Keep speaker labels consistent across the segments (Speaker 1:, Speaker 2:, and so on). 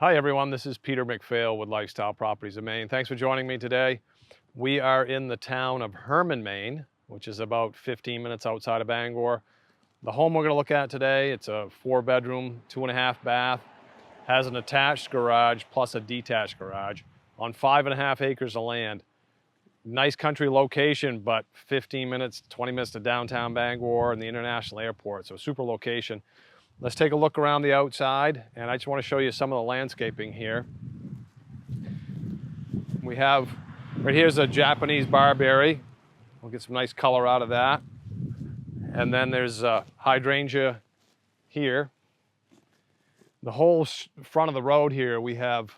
Speaker 1: Hi everyone, this is Peter McPhail with Lifestyle Properties of Maine. Thanks for joining me today. We are in the town of Hermon, Maine, which is about 15 minutes outside of Bangor. The home we're going to look at today, it's a 4-bedroom, 2.5 bath, has an attached garage plus a detached garage on 5.5 acres of land. Nice country location, but 15 minutes, 20 minutes to downtown Bangor and the international airport, so super location. Let's take a look around the outside, and I just want to show you some of the landscaping here. We have, right here's a Japanese barberry. We'll get some nice color out of that. And then there's a hydrangea here. The whole front of the road here, we have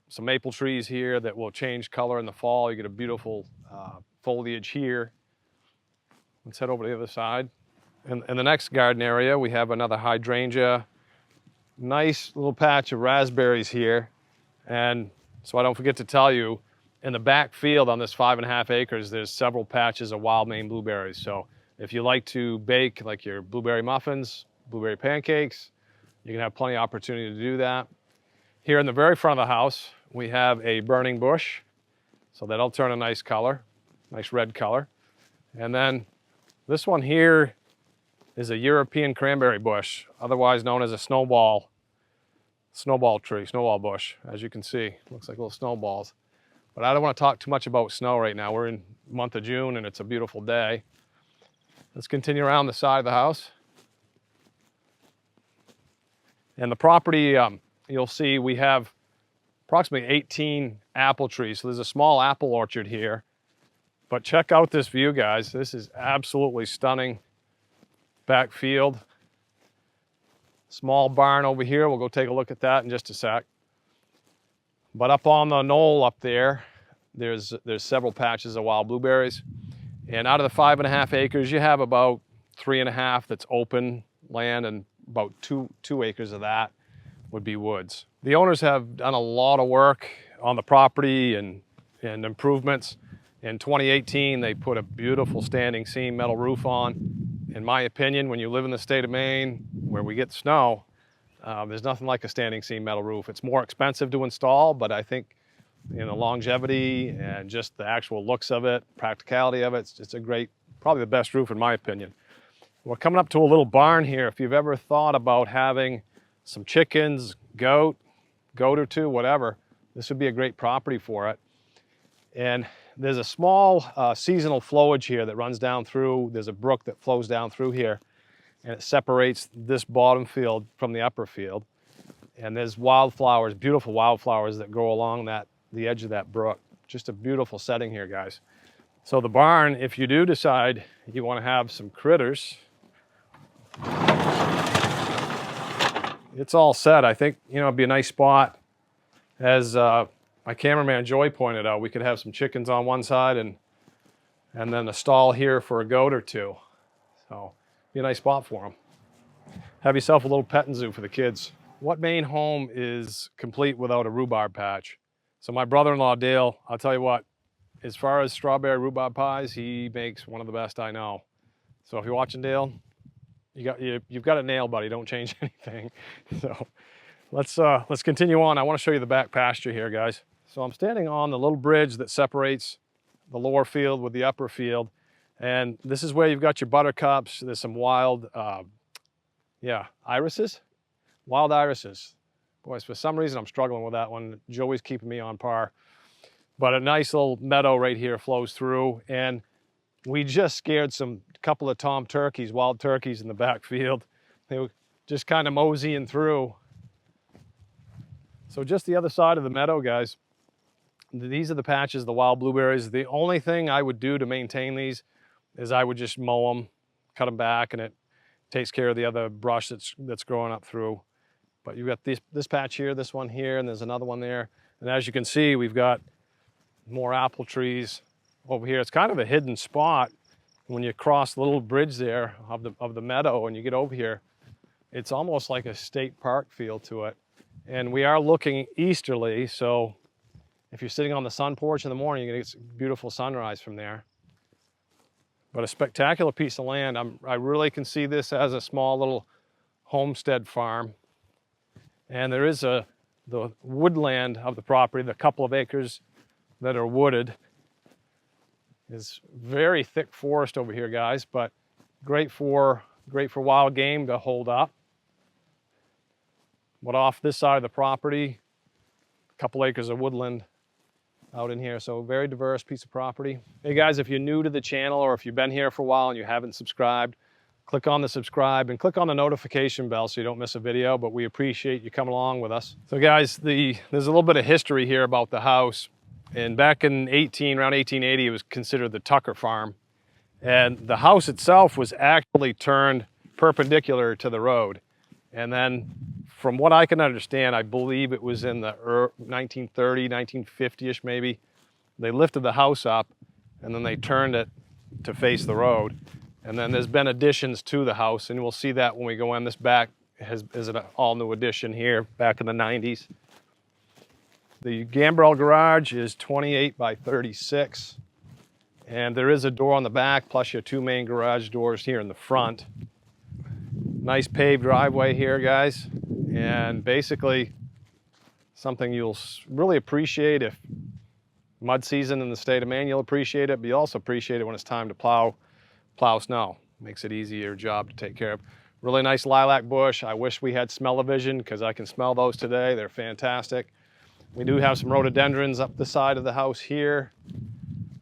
Speaker 1: some maple trees here that will change color in the fall. You get a beautiful foliage here. Let's head over to the other side. In the next garden area, we have another hydrangea. Nice little patch of raspberries here. And so I don't forget to tell you, in the back field on this 5.5 acres, there's several patches of wild Maine blueberries. So if you like to bake like your blueberry muffins, blueberry pancakes, you can have plenty of opportunity to do that. Here in the very front of the house, we have a burning bush. So that'll turn a nice color, nice red color. And then this one here is a European cranberry bush, otherwise known as a snowball tree, snowball bush. As you can see, looks like little snowballs. But I don't want to talk too much about snow right now. We're in the month of June and it's a beautiful day. Let's continue around the side of the house. And the property, you'll see we have approximately 18 apple trees. So there's a small apple orchard here. But check out this view, guys. This is absolutely stunning. Back field. Small barn over here. We'll go take a look at that in just a sec. But up on the knoll up there, there's several patches of wild blueberries. And out of the 5.5 acres, you have about 3.5 that's open land, and about two acres of that would be woods. The owners have done a lot of work on the property and improvements. In 2018, they put a beautiful standing seam metal roof on. In my opinion, when you live in the state of Maine, where we get snow, there's nothing like a standing seam metal roof. It's more expensive to install, but I think the longevity and just the actual looks of it, practicality of it, it's a great, probably the best roof in my opinion. We're coming up to a little barn here. If you've ever thought about having some chickens, goat or two, whatever, this would be a great property for it. And there's a small seasonal flowage here that runs down through. There's a brook that flows down through here, and it separates this bottom field from the upper field. And there's wildflowers, beautiful wildflowers that grow along the edge of that brook. Just a beautiful setting here, guys. So the barn, if you do decide you want to have some critters, it's all set. I think, it'd be a nice spot. As my cameraman Joy pointed out, we could have some chickens on one side and then a stall here for a goat or two. So be a nice spot for them. Have yourself a little petting zoo for the kids. What Maine home is complete without a rhubarb patch? So my brother-in-law Dale, I'll tell you what, as far as strawberry rhubarb pies, he makes one of the best I know. So if you're watching, Dale, you've got it nailed, buddy. Don't change anything. So let's continue on. I want to show you the back pasture here, guys. So I'm standing on the little bridge that separates the lower field with the upper field. And this is where you've got your buttercups. There's some wild, irises. Wild irises. Boy, for some reason I'm struggling with that one. Joey's keeping me on par. But a nice little meadow right here flows through. And we just scared couple of tom turkeys, wild turkeys in the back field. They were just kind of moseying through. So just the other side of the meadow, guys, these are the patches, the wild blueberries. The only thing I would do to maintain these is I would just mow them, cut them back, and it takes care of the other brush that's growing up through. But you've got this patch here, this one here, and there's another one there. And as you can see, we've got more apple trees over here. It's kind of a hidden spot. When you cross the little bridge there of the meadow and you get over here, it's almost like a state park feel to it. And we are looking easterly, so if you're sitting on the sun porch in the morning, you're gonna get a beautiful sunrise from there. But a spectacular piece of land. I really can see this as a small little homestead farm. And there is a the woodland of the property, the couple of acres that are wooded, is very thick forest over here, guys, but great for wild game to hold up. But off this side of the property, a couple acres of woodland out in here, so very diverse piece of property. Hey guys, if you're new to the channel or if you've been here for a while and you haven't subscribed, click on the subscribe and click on the notification bell so you don't miss a video, but we appreciate you coming along with us. So guys, there's a little bit of history here about the house. And back in around 1880, it was considered the Tucker farm. And the house itself was actually turned perpendicular to the road. And then from what I can understand, I believe it was in the 1930, 1950-ish maybe, they lifted the house up and then they turned it to face the road. And then there's been additions to the house, and we'll see that when we go in. This back is an all-new addition here, back in the 90s. The gambrel garage is 28 by 36, and there is a door on the back, plus your two main garage doors here in the front. Nice paved driveway here, guys, and basically something you'll really appreciate if mud season in the state of Maine, you'll appreciate it, but you also appreciate it when it's time to plow snow. Makes it easier job to take care of. Really nice lilac bush. I wish we had smell-o-vision because I can smell those today. They're fantastic. We do have some rhododendrons up the side of the house here.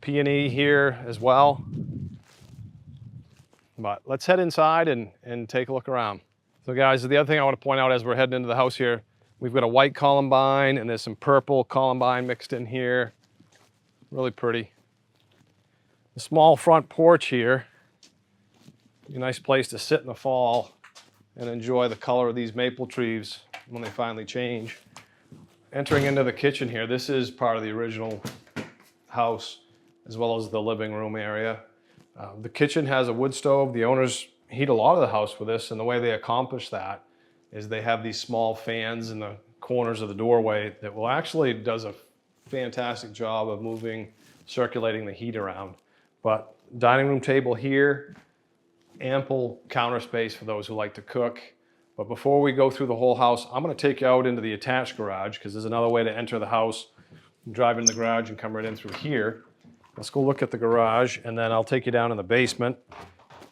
Speaker 1: Peony here as well. But let's head inside and take a look around. So guys, the other thing I want to point out as we're heading into the house here, we've got a white columbine and there's some purple columbine mixed in here. Really pretty. The small front porch here. A nice place to sit in the fall and enjoy the color of these maple trees when they finally change. Entering into the kitchen here, this is part of the original house as well as the living room area. The kitchen has a wood stove. The owners heat a lot of the house with this, and the way they accomplish that is they have these small fans in the corners of the doorway that will actually does a fantastic job of circulating the heat around. But dining room table here, ample counter space for those who like to cook. But before we go through the whole house, I'm going to take you out into the attached garage because there's another way to enter the house. Drive into the garage and come right in through here. Let's go look at the garage, and then I'll take you down in the basement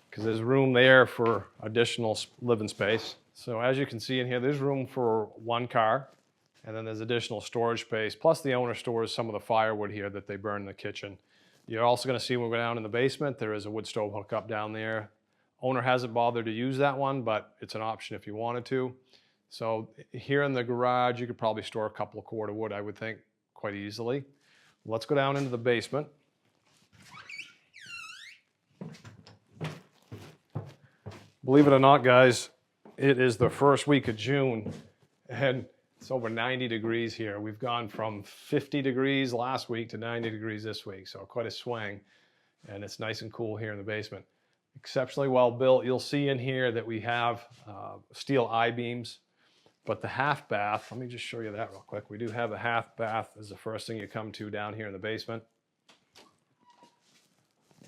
Speaker 1: because there's room there for additional living space. So as you can see in here, there's room for one car, and then there's additional storage space. Plus the owner stores some of the firewood here that they burn in the kitchen. You're also going to see when we go down in the basement, there is a wood stove hookup down there. Owner hasn't bothered to use that one, but it's an option if you wanted to. So here in the garage, you could probably store a couple of cord of wood, I would think, quite easily. Let's go down into the basement. Believe it or not, guys, it is the first week of June, and it's over 90 degrees here. We've gone from 50 degrees last week to 90 degrees this week, so quite a swing. And it's nice and cool here in the basement. Exceptionally well built. You'll see in here that we have steel I-beams, but the half bath, let me just show you that real quick. We do have a half bath as the first thing you come to down here in the basement.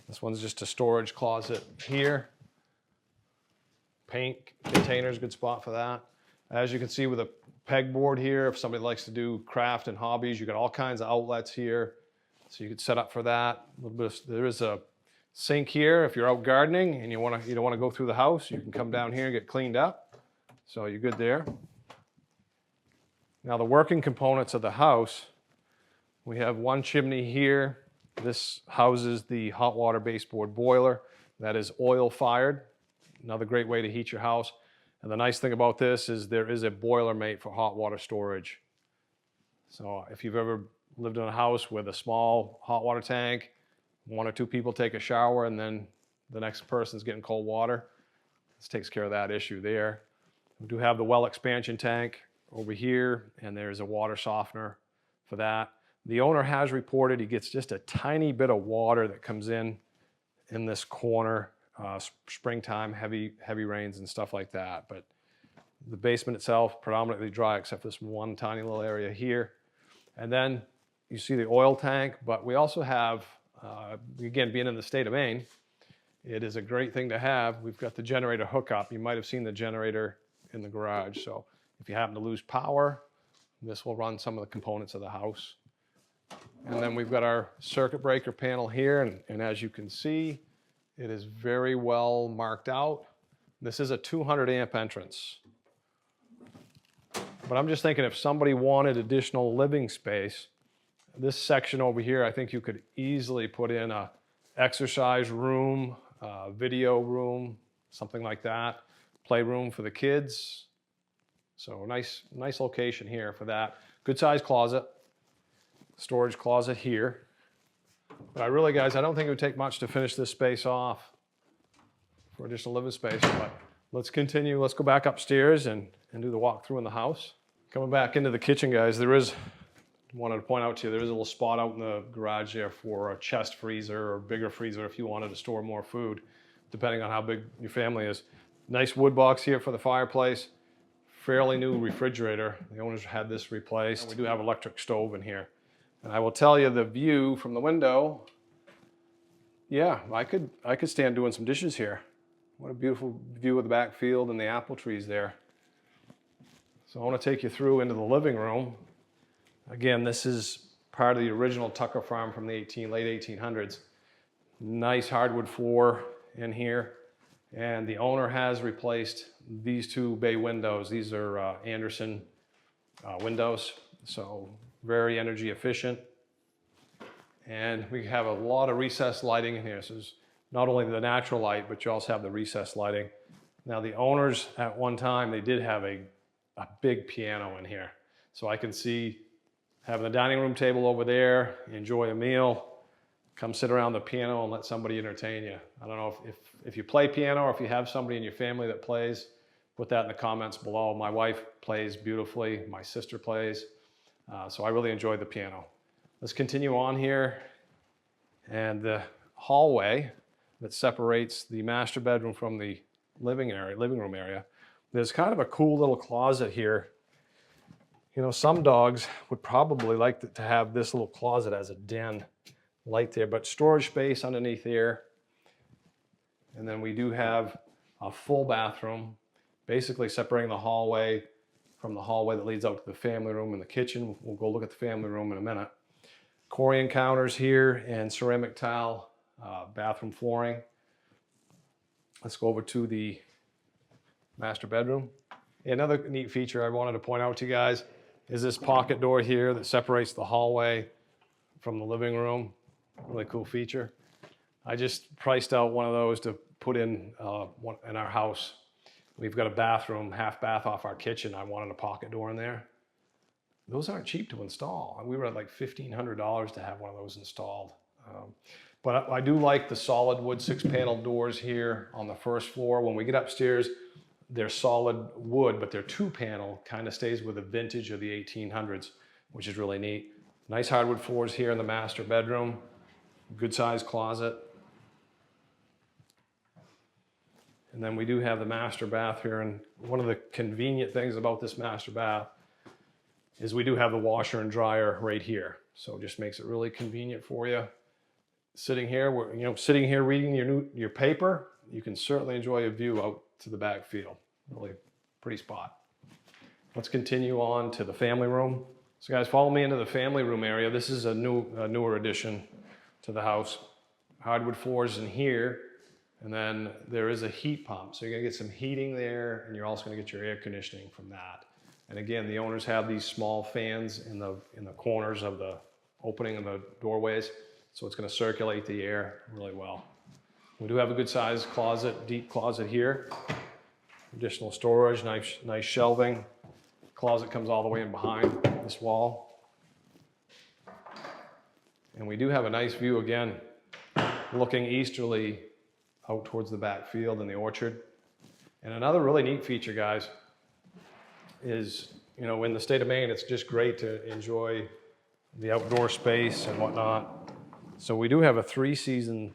Speaker 1: This one's just a storage closet here. Paint containers, good spot for that. As you can see with a pegboard here, if somebody likes to do craft and hobbies, you got all kinds of outlets here. So you could set up for that. There is a sink here. If you're out gardening and you don't want to go through the house, you can come down here and get cleaned up. So you're good there. Now the working components of the house, we have one chimney here. This houses the hot water baseboard boiler. That is oil fired. Another great way to heat your house. And the nice thing about this is there is a Boilermate for hot water storage. So if you've ever lived in a house with a small hot water tank, one or two people take a shower and then the next person's getting cold water, this takes care of that issue there. We do have the well expansion tank over here, and there's a water softener for that. The owner has reported he gets just a tiny bit of water that comes in this corner, springtime, heavy rains and stuff like that. But the basement itself, predominantly dry except for this one tiny little area here. And then you see the oil tank, but we also have, again, being in the state of Maine, it is a great thing to have. We've got the generator hookup. You might have seen the generator in the garage. So if you happen to lose power, This will run some of the components of the house. And then we've got our circuit breaker panel here, and as you can see, it is very well marked out. This is a 200 amp entrance. But I'm just thinking if somebody wanted additional living space, this section over here, I think you could easily put in a exercise room, video room, something like that, playroom for the kids. So nice location here for that. Good sized closet, storage closet here. But guys, I don't think it would take much to finish this space off for additional living space. But let's continue. Let's go back upstairs and do the walkthrough in the house. Coming back into the kitchen, guys, wanted to point out to you, there is a little spot out in the garage there for a chest freezer or bigger freezer if you wanted to store more food, depending on how big your family is. Nice wood box here for the fireplace. Fairly new refrigerator. The owners had this replaced. We do have an electric stove in here. And I will tell you the view from the window, yeah, I could stand doing some dishes here. What a beautiful view of the backfield and the apple trees there. So I want to take you through into the living room. Again, this is part of the original Tucker farm from the late 1800s. Nice hardwood floor in here. And the owner has replaced these two bay windows. These are Anderson windows, so very energy efficient. And we have a lot of recessed lighting in here. So there's not only the natural light, but you also have the recessed lighting. Now the owners at one time, they did have a big piano in here. So I can see having the dining room table over there, enjoy a meal, come sit around the piano and let somebody entertain you. I don't know if you play piano or if you have somebody in your family that plays, put that in the comments below. My wife plays beautifully, my sister plays, so I really enjoy the piano. Let's continue on here. And the hallway that separates the master bedroom from the living room area, there's kind of a cool little closet here. You know, some dogs would probably like to have this little closet as a den light there, but storage space underneath there. And then we do have a full bathroom, basically separating the hallway from the hallway that leads out to the family room and the kitchen. We'll go look at the family room in a minute. Corian counters here and ceramic tile bathroom flooring. Let's go over to the master bedroom. Another neat feature I wanted to point out to you guys is this pocket door here that separates the hallway from the living room. Really cool feature. I just priced out one of those to put in in our house. We've got a bathroom, half bath off our kitchen. I wanted a pocket door in there. Those aren't cheap to install. We were at like $1,500 to have one of those installed. But I do like the solid wood 6-panel doors here on the first floor. When we get upstairs, they're solid wood, but they're 2-panel, kind of stays with the vintage of the 1800s, which is really neat. Nice hardwood floors here in the master bedroom. Good sized closet. And then we do have the master bath here. And one of the convenient things about this master bath is we do have the washer and dryer right here. So it just makes it really convenient for you. Sitting here, sitting here reading your paper, you can certainly enjoy a view out to the back field. Really pretty spot. Let's continue on to the family room. So guys, follow me into the family room area. This is a newer addition to the house. Hardwood floors in here, and then there is a heat pump. So you're gonna get some heating there, and you're also gonna get your air conditioning from that. And again, the owners have these small fans in the corners of the opening of the doorways, so it's gonna circulate the air really well. We do have a good sized closet, deep closet here. Additional storage, nice shelving. Closet comes all the way in behind this wall. And we do have a nice view again, looking easterly out towards the back field and the orchard. And another really neat feature, guys, is, in the state of Maine, it's just great to enjoy the outdoor space and whatnot. So we do have a 3-season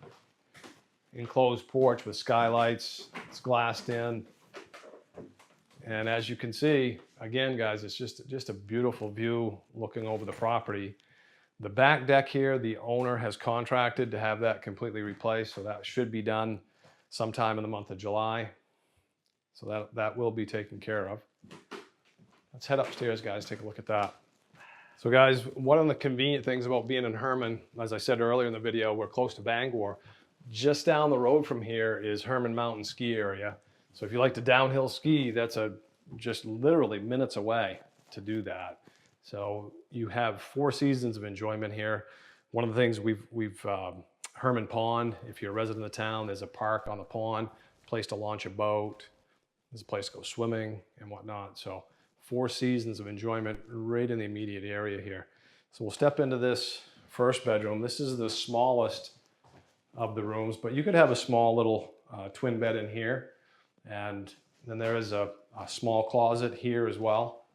Speaker 1: enclosed porch with skylights. It's glassed in. And as you can see, again, guys, it's just a beautiful view looking over the property. The back deck here, the owner has contracted to have that completely replaced, so that should be done sometime in the month of July. So that will be taken care of. Let's head upstairs, guys, take a look at that. So guys, one of the convenient things about being in Hermon, as I said earlier in the video, we're close to Bangor. Just down the road from here is Hermon Mountain Ski Area. So if you like to downhill ski, that's just literally minutes away to do that. So you have 4 seasons of enjoyment here. One of the things Hermon Pond, if you're a resident of the town, there's a park on the pond, place to launch a boat, there's a place to go swimming and whatnot. So 4 seasons of enjoyment right in the immediate area here. So we'll step into this first bedroom. This is the smallest of the rooms, but you could have a small little twin bed in here. And then there is a small closet here as well.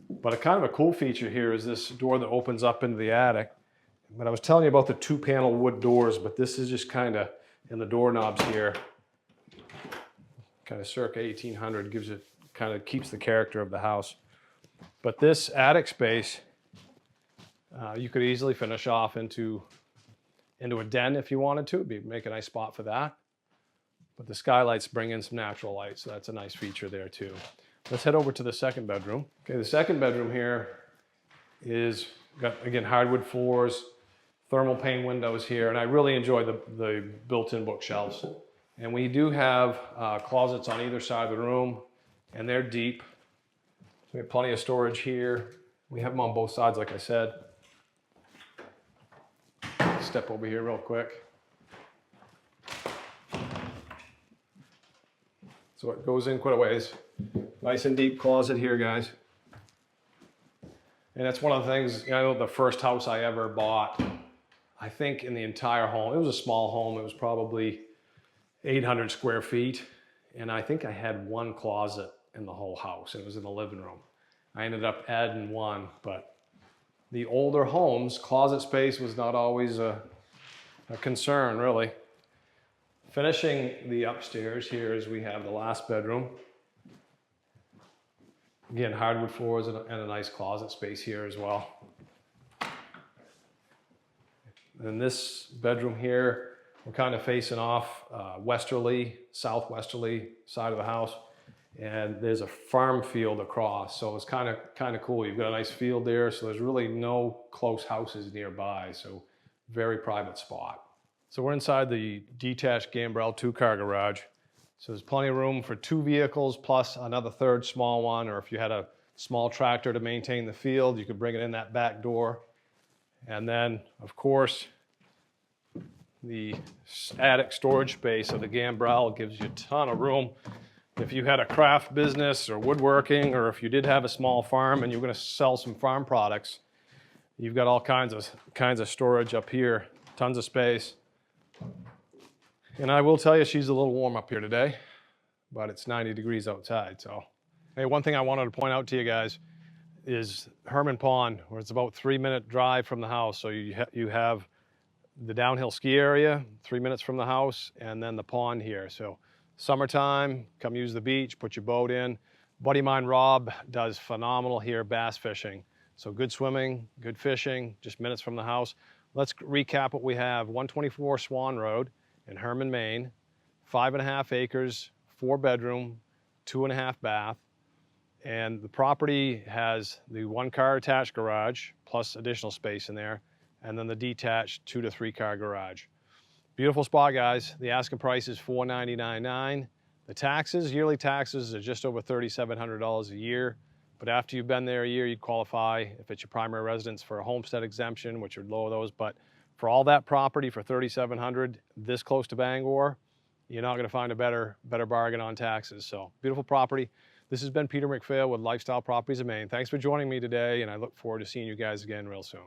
Speaker 1: But a kind of a cool feature here is this door that opens up into the attic. But I was telling you about the 2-panel wood doors, but this is just kind of in the doorknobs here, kind of circa 1800, gives it, kind of keeps the character of the house. But this attic space, you could easily finish off into a den if you wanted to. Make a nice spot for that. But the skylights bring in some natural light, so that's a nice feature there too. Let's head over to the second bedroom. Okay, the second bedroom here is got, again, hardwood floors, thermal pane windows here, and I really enjoy the built-in bookshelves. And we do have closets on either side of the room, and they're deep. So we have plenty of storage here. We have them on both sides, like I said. Step over here real quick. So it goes in quite a ways. Nice and deep closet here, guys. And that's one of the things, you know, the first house I ever bought, I think in the entire home, it was a small home. It was probably 800 square feet. And I think I had 1 closet in the whole house. It was in the living room. I ended up adding 1, but the older homes, closet space was not always a concern, really. Finishing the upstairs here is we have the last bedroom. Again, hardwood floors and a nice closet space here as well. And this bedroom here, we're kind of facing off southwesterly side of the house. And there's a farm field across, so it's kind of cool. You've got a nice field there, so there's really no close houses nearby, so very private spot. So we're inside the detached gambrel 2-car garage. So there's plenty of room for 2 vehicles plus another third small one, or if you had a small tractor to maintain the field, you could bring it in that back door. And then, of course, the attic storage space of the gambrel gives you a ton of room. If you had a craft business or woodworking, or if you did have a small farm and you're going to sell some farm products, you've got all kinds of storage up here, tons of space. And I will tell you, she's a little warm up here today, but it's 90 degrees outside. So, hey, one thing I wanted to point out to you guys is Hermon Pond, where it's about 3-minute drive from the house. So you have the downhill ski area, 3 minutes from the house, and then the pond here. So summertime, come use the beach, put your boat in. Buddy of mine, Rob, does phenomenal here bass fishing. So good swimming, good fishing, just minutes from the house. Let's recap what we have. 124 Swan Road in Hermon, Maine, 5.5 acres, 4-bedroom, 2.5 bath. And the property has the 1-car attached garage plus additional space in there, and then the detached 2 to 3-car garage. Beautiful spot, guys. The asking price is $499,900. The taxes, yearly taxes, are just over $3,700 a year. But after you've been there a year, you'd qualify, if it's your primary residence, for a homestead exemption, which would lower those. But for all that property for $3,700, this close to Bangor, you're not going to find a better bargain on taxes. So beautiful property. This has been Peter McPhail with Lifestyle Properties of Maine. Thanks for joining me today, and I look forward to seeing you guys again real soon.